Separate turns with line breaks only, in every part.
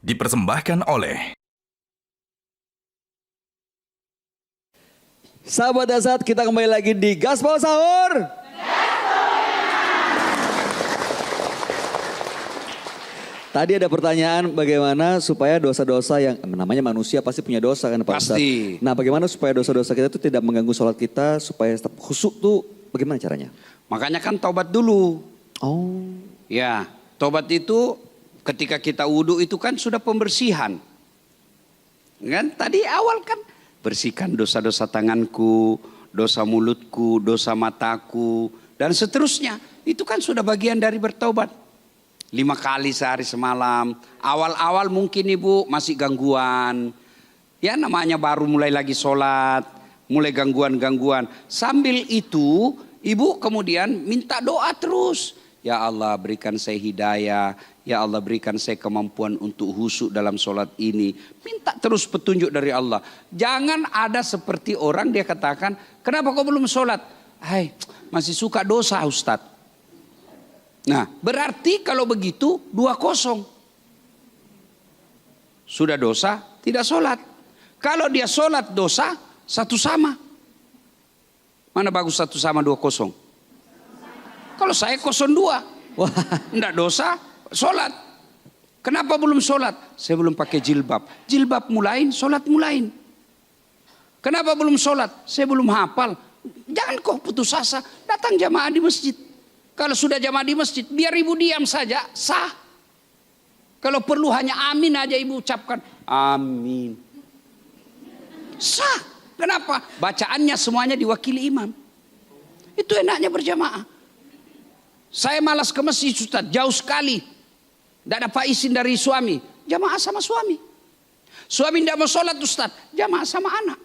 dipersembahkan oleh
Sahabat Dasat, kita kembali lagi di Gaspol Sahur. Tadi ada pertanyaan bagaimana supaya dosa-dosa yang namanya manusia pasti punya dosa kan Pak Ustadz.
Pasti.
Nah bagaimana supaya dosa-dosa kita itu tidak mengganggu sholat kita supaya tetap khusyuk tuh bagaimana caranya?
Makanya kan taubat dulu.
Oh.
Ya, taubat itu ketika kita wudhu itu kan sudah pembersihan. Kan tadi awal kan bersihkan dosa-dosa tanganku, dosa mulutku, dosa mataku dan seterusnya. Itu kan sudah bagian dari bertaubat. 5 kali sehari semalam. Awal-awal mungkin ibu masih gangguan. Ya namanya baru mulai lagi sholat. Mulai gangguan-gangguan. Sambil itu ibu kemudian minta doa terus. Ya Allah berikan saya hidayah. Ya Allah berikan saya kemampuan untuk khusyuk dalam sholat ini. Minta terus petunjuk dari Allah. Jangan ada seperti orang dia katakan. Kenapa kau belum sholat? Hai masih suka dosa Ustadz. Nah berarti kalau begitu 2-0. Sudah dosa tidak sholat. Kalau dia sholat dosa 1 sama. Mana bagus 1 sama 2-0? Kalau saya 0-2. Wah, enggak dosa, sholat. Kenapa belum sholat? Saya belum pakai jilbab. Jilbab mulain, sholat mulain. Kenapa belum sholat? Saya belum hafal. Jangan kau putus asa, datang jamaah di masjid. Kalau sudah jamaah di masjid, biar ibu diam saja, sah. Kalau perlu hanya amin aja ibu ucapkan. Amin. Sah. Kenapa? Bacaannya semuanya diwakili imam. Itu enaknya berjamaah. Saya malas ke masjid Ustaz, jauh sekali. Tidak dapat izin dari suami. Jamaah sama suami. Suami tidak mau sholat Ustaz, jamaah sama anak.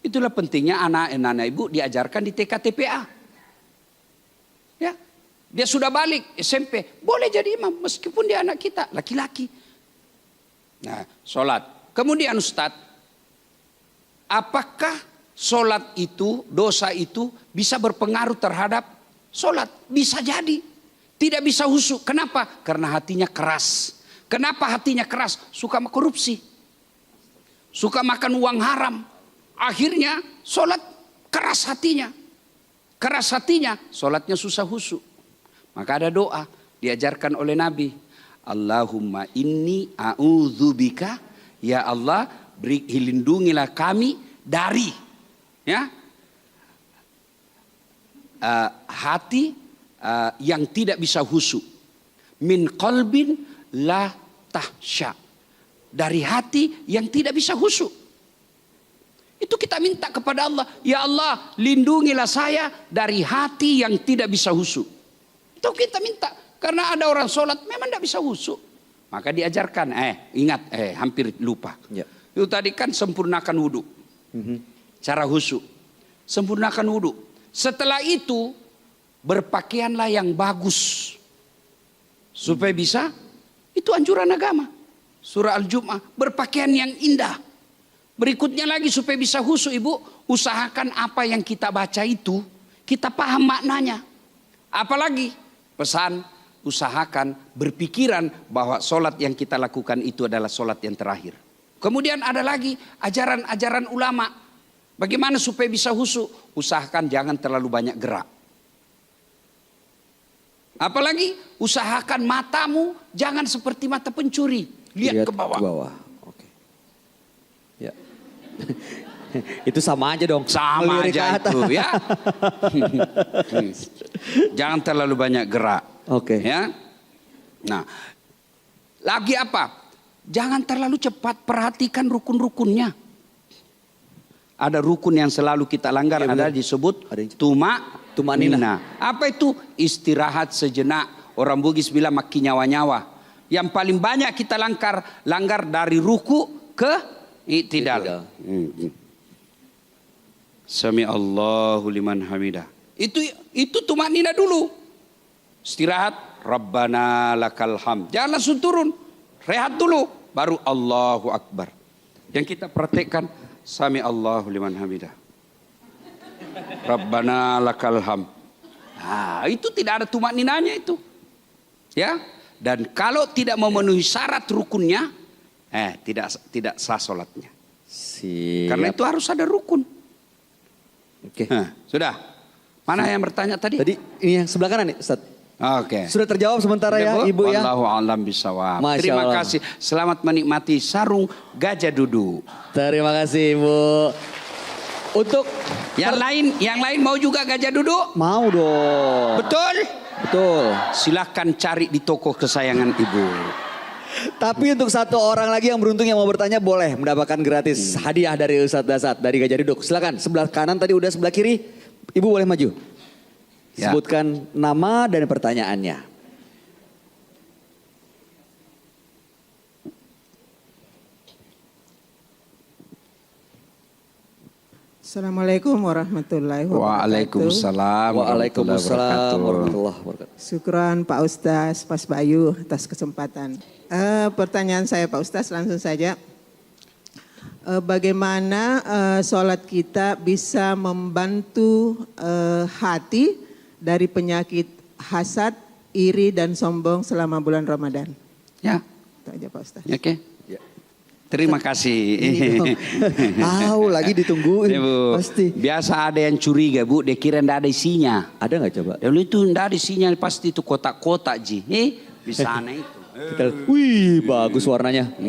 Itulah pentingnya anak-anak ibu diajarkan di TK-TPA. Ya, dia sudah balik SMP, boleh jadi imam meskipun dia anak kita, laki-laki. Nah, sholat. Kemudian Ustaz, apakah sholat itu, dosa itu bisa berpengaruh terhadap sholat? Bisa jadi. Tidak bisa khusyuk. Kenapa? Karena hatinya keras. Kenapa hatinya keras? Suka korupsi. Suka makan uang haram. Akhirnya sholat keras hatinya. Keras hatinya, sholatnya susah khusyuk. Maka ada doa diajarkan oleh Nabi. Allahumma inni a'udzubika. Ya Allah, lindungilah kami dari hati yang tidak bisa khusyuk. Min qalbin la tahsya. Dari hati yang tidak bisa khusyuk. Itu kita minta kepada Allah. Ya Allah lindungilah saya dari hati yang tidak bisa khusyuk. Itu kita minta. Karena ada orang sholat memang tidak bisa khusyuk. Maka diajarkan. Ingat hampir lupa. Ya. Itu tadi kan sempurnakan wudhu. Cara khusyuk. Sempurnakan wudhu. Setelah itu berpakaianlah yang bagus. Supaya bisa, itu anjuran agama. Surah Al-Jum'ah, berpakaian yang indah. Berikutnya lagi supaya bisa khusyuk ibu, usahakan apa yang kita baca itu, kita paham maknanya. Apalagi pesan, usahakan berpikiran bahwa sholat yang kita lakukan itu adalah sholat yang terakhir. Kemudian ada lagi ajaran-ajaran ulama. Bagaimana supaya bisa khusyuk? Usahakan jangan terlalu banyak gerak. Apalagi usahakan matamu jangan seperti mata pencuri. Lihat ke bawah.
Oke. Ya. Itu sama aja dong.
Sama aja itu ya. Jangan terlalu banyak gerak.
Oke.
Ya. Nah, lagi apa? Jangan terlalu cepat, perhatikan rukun-rukunnya. Ada rukun yang selalu kita langgar, ya, ada disebut tumanina. Apa itu? Istirahat sejenak. Orang Bugis bilang maki nyawa-nyawa. Yang paling banyak kita langgar dari ruku ke i'tidal. Sami Allahu liman hamidah. Itu tumanina dulu. Istirahat. Rabbana lakal hamd. Jangan langsung turun. Rehat dulu. Baru Allahu Akbar. Yang kita praktekkan. Sami Allahu liman hamidah. Rabbana lakal hamd. Nah, itu tidak ada tumak ninanya itu. Ya. Dan kalau tidak memenuhi syarat rukunnya, tidak sah sholatnya.
Siap.
Karena itu harus ada rukun.
Oke.
Sudah. Mana yang bertanya tadi?
Tadi ini yang sebelah kanan nih, Ustaz.
Oke.
Sudah terjawab sementara ya,
Bu?
Ibu ya.
Wallahu a'lam bishawab.
Masya
Terima
Allah.
kasih. Selamat menikmati sarung gajah duduk.
Terima kasih, Ibu. Untuk
Yang lain mau juga gajah duduk?
mau dong.
Betul?
Betul.
Silahkan cari di toko kesayangan ibu.
Tapi untuk satu orang lagi yang beruntung yang mau bertanya boleh mendapatkan gratis hadiah dari Ustadz Dasat dari Gajah Duduk. Silakan, sebelah kanan tadi udah, sebelah kiri. Ibu boleh maju.
Ya.
Sebutkan nama dan pertanyaannya.
Assalamualaikum warahmatullahi wabarakatuh.
Waalaikumsalam
Waalaikumsalam warahmatullahi wabarakatuh.
Syukran Pak Ustaz Mas Bayu atas kesempatan. Pertanyaan saya Pak Ustaz langsung saja. Bagaimana sholat kita bisa membantu hati dari penyakit hasad, iri dan sombong selama bulan Ramadan?
Ya,
Itu aja Pak Ustaz.
oke. Terima kasih.
Tahu lagi ditungguin
Ya, Bu.
pasti.
Biasa ada yang curiga Bu, dia kira ndak ada isinya.
Ada nggak coba?
Dulu itu ndak ada isinya, pasti itu kotak-kotak Ji. Di sana itu.
Kita, wih bagus warnanya.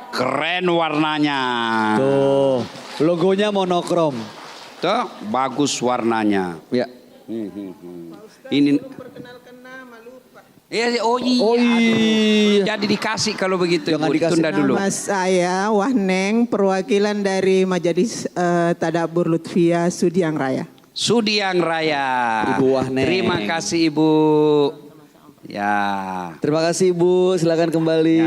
Keren warnanya.
Tuh logonya monokrom.
Tuh, bagus warnanya.
Ya.
Ini iya.
Oh
Aduh.
iya.
Jadi dikasih kalau begitu.
Jangan
Bu,
dikasih.
ditunda dulu.
Nama saya Wahneng, perwakilan dari Majelis Tadabbur Lutfia Sudiang Raya.
Sudiang Raya.
Ibu Wahneng.
Terima kasih Ibu. Ya.
Terima kasih Ibu, silakan kembali.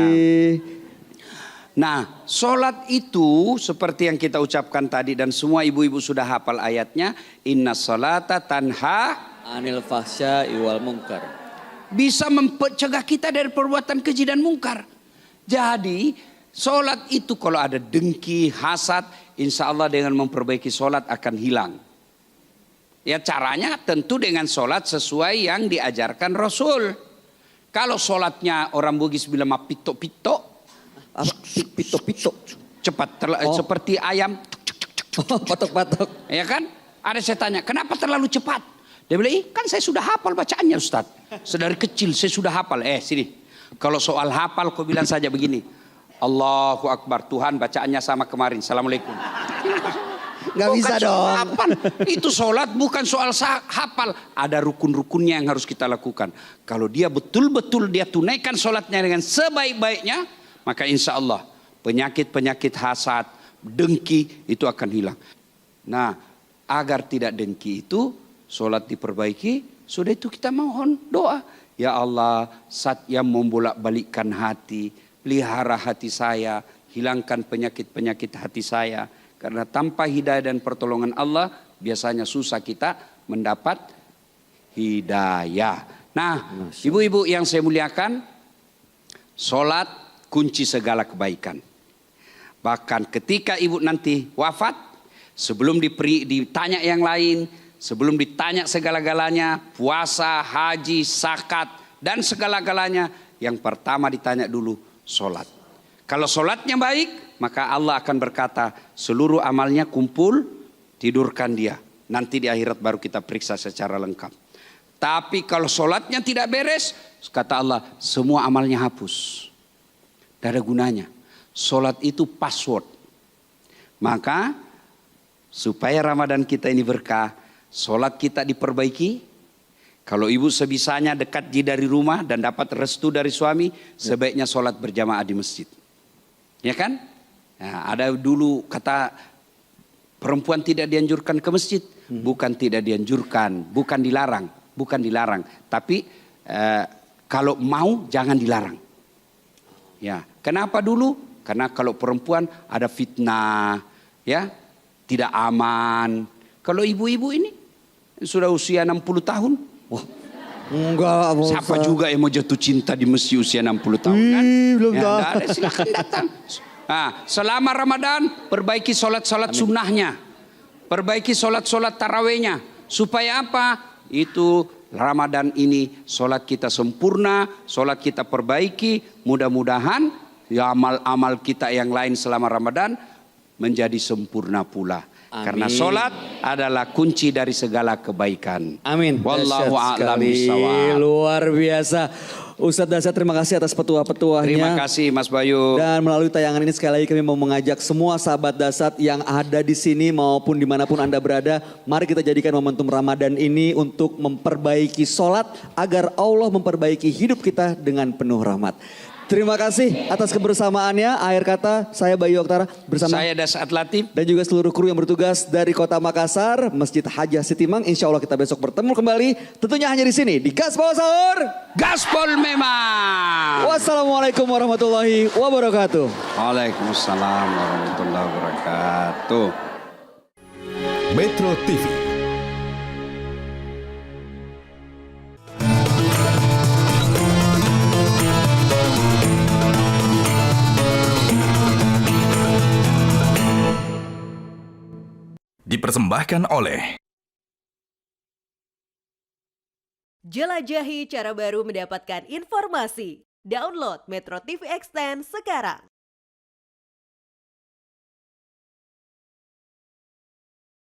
Nah, sholat itu seperti yang kita ucapkan tadi dan semua ibu-ibu sudah hafal ayatnya. Inna sholata tanha
Anil fahsya iwal mungkar.
bisa mencegah kita dari perbuatan keji dan mungkar. Jadi sholat itu kalau ada dengki, hasad, insya Allah dengan memperbaiki sholat akan hilang. Ya caranya tentu dengan sholat sesuai yang diajarkan Rasul. Kalau sholatnya orang Bugis bilang pito-pito.
Apa? Pito-pito.
Cepat seperti ayam.
Patok-patok.
Ya kan? Ada saya tanya, kenapa terlalu cepat? Dia bilang, kan saya sudah hafal bacaannya Ustaz. Sedari kecil saya sudah hafal. Sini. Kalau soal hafal kau bilang saja begini. Allahu Akbar, Tuhan bacaannya sama kemarin. Assalamualaikum.
Gak bisa dong.
Hafal. Itu sholat bukan soal hafal. Ada rukun-rukunnya yang harus kita lakukan. Kalau dia betul-betul dia tunaikan sholatnya dengan sebaik-baiknya, maka insya Allah penyakit-penyakit hasad, dengki itu akan hilang. Nah, agar tidak dengki itu, sholat diperbaiki, sudah itu kita mohon doa. Ya Allah, saat yang membolak-balikkan hati, pelihara hati saya, hilangkan penyakit-penyakit hati saya. Karena tanpa hidayah dan pertolongan Allah, biasanya susah kita mendapat hidayah. Nah, ibu-ibu yang saya muliakan, sholat kunci segala kebaikan. Bahkan ketika ibu nanti wafat, sebelum ditanya yang lain, sebelum ditanya segala-galanya, puasa, haji, zakat, dan segala-galanya, yang pertama ditanya dulu sholat. Kalau sholatnya baik, maka Allah akan berkata, seluruh amalnya kumpul, tidurkan dia. Nanti di akhirat baru kita periksa secara lengkap. Tapi kalau sholatnya tidak beres, kata Allah, semua amalnya hapus. Tidak ada gunanya. Sholat itu password. Maka supaya Ramadan kita ini berkah, sholat kita diperbaiki. Kalau ibu sebisanya dekat dari rumah dan dapat restu dari suami, sebaiknya sholat berjamaah di masjid. Ya kan? Nah, ada dulu kata perempuan tidak dianjurkan ke masjid. Bukan tidak dianjurkan, bukan dilarang. Tapi kalau mau jangan dilarang. Ya, kenapa dulu? Karena kalau perempuan ada fitnah, ya, tidak aman. Kalau ibu-ibu ini sudah usia 60 tahun, wah,
enggak.
siapa juga yang mau jatuh cinta di masjid usia 60 tahun kan?
Belum
Ya,
tahu.
ada, silakan datang. Nah, selama Ramadan perbaiki sholat-sholat sunnahnya, perbaiki sholat-sholat tarawehnya, supaya apa? Itu Ramadan ini sholat kita sempurna, sholat kita perbaiki, mudah-mudahan ya amal-amal kita yang lain selama Ramadan menjadi sempurna pula.
Amin.
Karena sholat adalah kunci dari segala kebaikan.
Amin.
Wallahu
Dahsyat
a'lam
sekali.
bishawab.
Luar biasa. Ustadz Dasyat, terima kasih atas petuah-petuahnya.
Terima kasih Mas Bayu.
Dan melalui tayangan ini sekali lagi kami mau mengajak semua sahabat Dasyat yang ada di sini maupun dimanapun Anda berada. Mari kita jadikan momentum Ramadan ini untuk memperbaiki sholat agar Allah memperbaiki hidup kita dengan penuh rahmat. Terima kasih atas kebersamaannya. Akhir kata saya Bayu Oktara bersama
Saya Dasyat Latif.
dan juga seluruh kru yang bertugas dari Kota Makassar, Masjid Hajah Sitimang. Insya Allah kita besok bertemu kembali. Tentunya hanya di sini di Gaspol Sahur.
Gaspol memang.
Wassalamualaikum warahmatullahi wabarakatuh.
Waalaikumsalam warahmatullahi wabarakatuh.
Metro TV. Dipersembahkan oleh
Jelajahi cara baru mendapatkan informasi. Download Metro TV Extend sekarang.